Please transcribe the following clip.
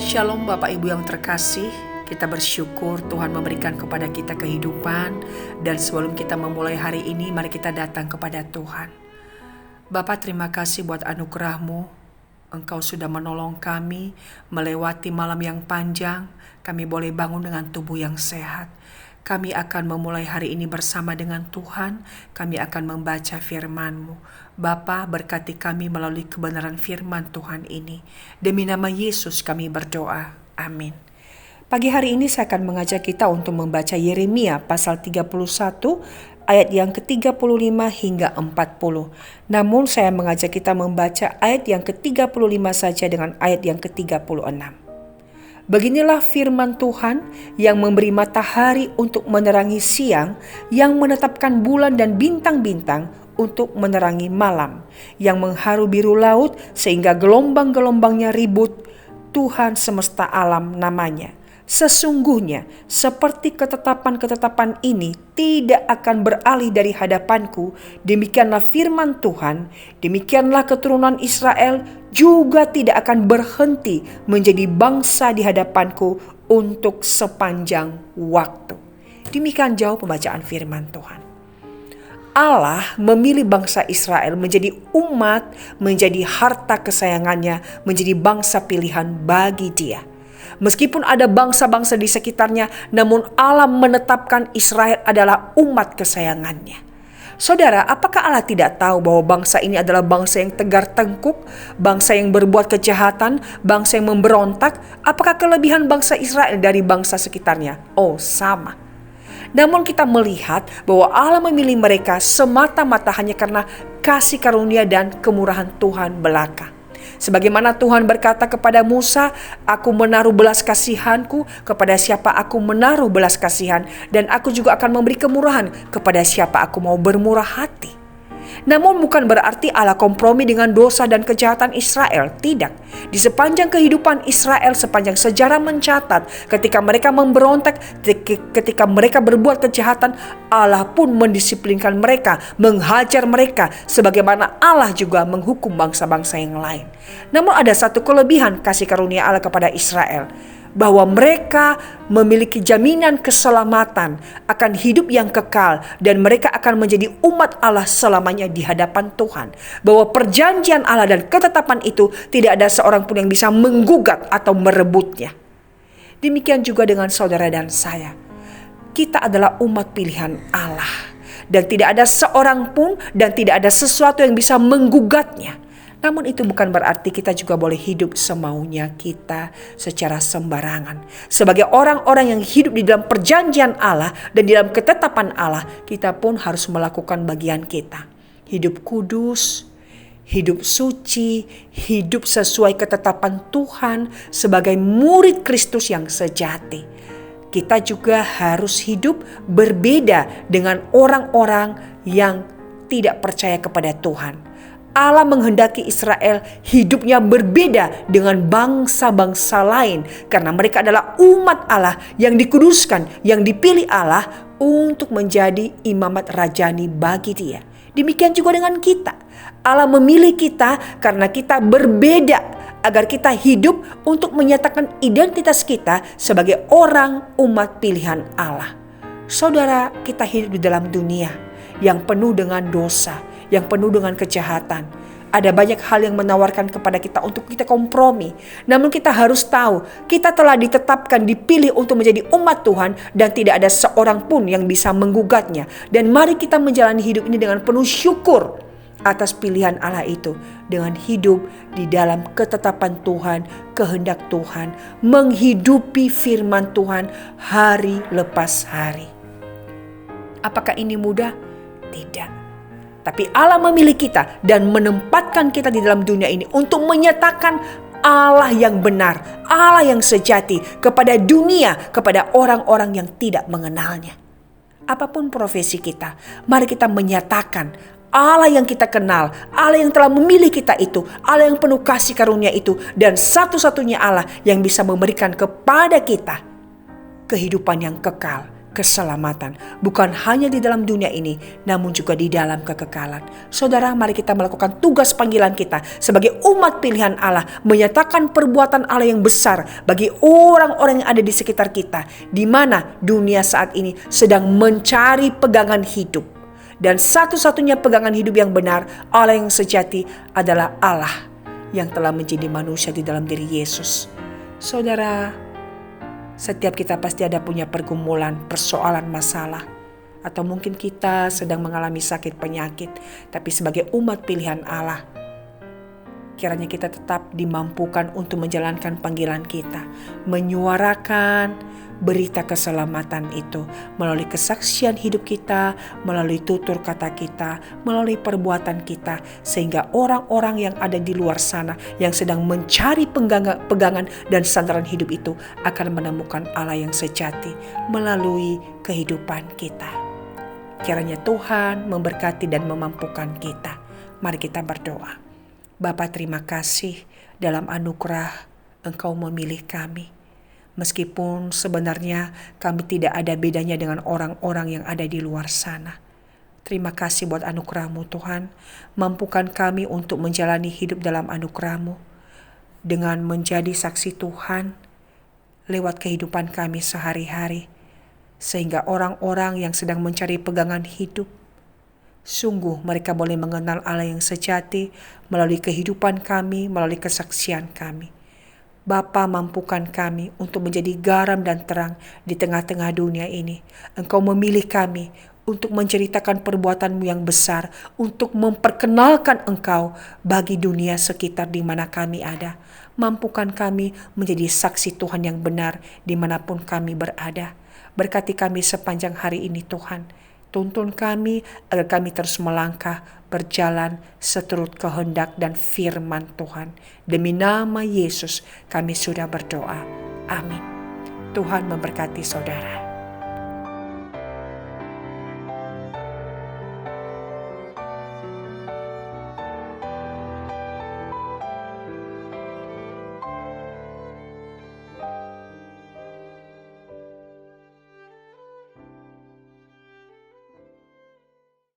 Shalom Bapak Ibu yang terkasih, kita bersyukur Tuhan memberikan kepada kita kehidupan. Dan sebelum kita memulai hari ini, mari kita datang kepada Tuhan. Bapak, terima kasih buat anugerah-Mu. Engkau sudah menolong kami melewati malam yang panjang. Kami boleh bangun dengan tubuh yang sehat. Kami akan memulai hari ini bersama dengan Tuhan. Kami akan membaca firman-Mu. Bapa, berkati kami melalui kebenaran firman Tuhan ini. Demi nama Yesus kami berdoa. Amin. Pagi hari ini saya akan mengajak kita untuk membaca Yeremia pasal 31 ayat yang ke-35 hingga 40. Namun saya mengajak kita membaca ayat yang ke-35 saja dengan ayat yang ke-36. Beginilah firman Tuhan yang memberi matahari untuk menerangi siang, yang menetapkan bulan dan bintang-bintang untuk menerangi malam, yang mengharu biru laut sehingga gelombang-gelombangnya ribut. Tuhan semesta alam namanya. Sesungguhnya seperti ketetapan-ketetapan ini tidak akan beralih dari hadapanku, demikianlah firman Tuhan, demikianlah keturunan Israel juga tidak akan berhenti menjadi bangsa di hadapanku untuk sepanjang waktu. Demikian jauh pembacaan firman Tuhan. Allah memilih bangsa Israel menjadi umat, menjadi harta kesayangannya, menjadi bangsa pilihan bagi Dia. Meskipun ada bangsa-bangsa di sekitarnya, namun Allah menetapkan Israel adalah umat kesayangannya. Saudara, apakah Allah tidak tahu bahwa bangsa ini adalah bangsa yang tegar tengkuk, bangsa yang berbuat kejahatan, bangsa yang memberontak? Apakah kelebihan bangsa Israel dari bangsa sekitarnya? Oh, sama. Namun kita melihat bahwa Allah memilih mereka semata-mata hanya karena kasih karunia dan kemurahan Tuhan belaka. Sebagaimana Tuhan berkata kepada Musa, aku menaruh belas kasihanku kepada siapa aku menaruh belas kasihan, dan aku juga akan memberi kemurahan kepada siapa aku mau bermurah hati. Namun bukan berarti Allah kompromi dengan dosa dan kejahatan Israel. Tidak. Di sepanjang kehidupan Israel, sepanjang sejarah mencatat, ketika mereka memberontak, ketika mereka berbuat kejahatan, Allah pun mendisiplinkan mereka, menghajar mereka, sebagaimana Allah juga menghukum bangsa-bangsa yang lain. Namun ada satu kelebihan kasih karunia Allah kepada Israel, bahwa mereka memiliki jaminan keselamatan, akan hidup yang kekal, dan mereka akan menjadi umat Allah selamanya di hadapan Tuhan. Bahwa perjanjian Allah dan ketetapan itu tidak ada seorang pun yang bisa menggugat atau merebutnya. Demikian juga dengan saudara dan saya. Kita adalah umat pilihan Allah, dan tidak ada seorang pun dan tidak ada sesuatu yang bisa menggugatnya. Namun itu bukan berarti kita juga boleh hidup semaunya kita secara sembarangan. Sebagai orang-orang yang hidup di dalam perjanjian Allah dan di dalam ketetapan Allah, kita pun harus melakukan bagian kita. Hidup kudus, hidup suci, hidup sesuai ketetapan Tuhan sebagai murid Kristus yang sejati. Kita juga harus hidup berbeda dengan orang-orang yang tidak percaya kepada Tuhan. Allah menghendaki Israel hidupnya berbeda dengan bangsa-bangsa lain, karena mereka adalah umat Allah yang dikuduskan, yang dipilih Allah untuk menjadi imamat rajani bagi Dia. Demikian juga dengan kita. Allah memilih kita karena kita berbeda, agar kita hidup untuk menyatakan identitas kita sebagai orang umat pilihan Allah. Saudara, kita hidup di dalam dunia yang penuh dengan dosa, yang penuh dengan kejahatan. Ada banyak hal yang menawarkan kepada kita untuk kita kompromi. Namun kita harus tahu, kita telah ditetapkan, dipilih untuk menjadi umat Tuhan, dan tidak ada seorang pun yang bisa menggugatnya. Dan mari kita menjalani hidup ini dengan penuh syukur atas pilihan Allah itu, dengan hidup di dalam ketetapan Tuhan, kehendak Tuhan, menghidupi firman Tuhan hari lepas hari. Apakah ini mudah? Tidak. Tapi Allah memilih kita dan menempatkan kita di dalam dunia ini untuk menyatakan Allah yang benar, Allah yang sejati kepada dunia, kepada orang-orang yang tidak mengenalnya. Apapun profesi kita, mari kita menyatakan Allah yang kita kenal, Allah yang telah memilih kita itu, Allah yang penuh kasih karunia itu, dan satu-satunya Allah yang bisa memberikan kepada kita kehidupan yang kekal, keselamatan, bukan hanya di dalam dunia ini, namun juga di dalam kekekalan. Saudara, mari kita melakukan tugas panggilan kita sebagai umat pilihan Allah, menyatakan perbuatan Allah yang besar bagi orang-orang yang ada di sekitar kita, di mana dunia saat ini sedang mencari pegangan hidup. Dan satu-satunya pegangan hidup yang benar, Allah yang sejati, adalah Allah yang telah menjadi manusia di dalam diri Yesus. Saudara, setiap kita pasti ada punya pergumulan, persoalan, masalah. Atau mungkin kita sedang mengalami sakit penyakit. Tapi sebagai umat pilihan Allah, kiranya kita tetap dimampukan untuk menjalankan panggilan kita. Menyuarakan berita keselamatan itu melalui kesaksian hidup kita, melalui tutur kata kita, melalui perbuatan kita, sehingga orang-orang yang ada di luar sana yang sedang mencari pegangan dan sandaran hidup itu akan menemukan Allah yang sejati melalui kehidupan kita. Kiranya Tuhan memberkati dan memampukan kita. Mari kita berdoa. Bapa, terima kasih dalam anugerah Engkau memilih kami. Meskipun sebenarnya kami tidak ada bedanya dengan orang-orang yang ada di luar sana. Terima kasih buat anugerah-Mu Tuhan. Mampukan kami untuk menjalani hidup dalam anugerah-Mu dengan menjadi saksi Tuhan lewat kehidupan kami sehari-hari. Sehingga orang-orang yang sedang mencari pegangan hidup, sungguh mereka boleh mengenal Allah yang sejati melalui kehidupan kami, melalui kesaksian kami. Bapa, mampukan kami untuk menjadi garam dan terang di tengah-tengah dunia ini. Engkau memilih kami untuk menceritakan perbuatan-Mu yang besar, untuk memperkenalkan Engkau bagi dunia sekitar di mana kami ada. Mampukan kami menjadi saksi Tuhan yang benar dimanapun kami berada. Berkati kami sepanjang hari ini Tuhan. Tuntun kami agar kami terus melangkah, berjalan seturut kehendak dan firman Tuhan. Demi nama Yesus kami sudah berdoa. Amin. Tuhan memberkati saudara.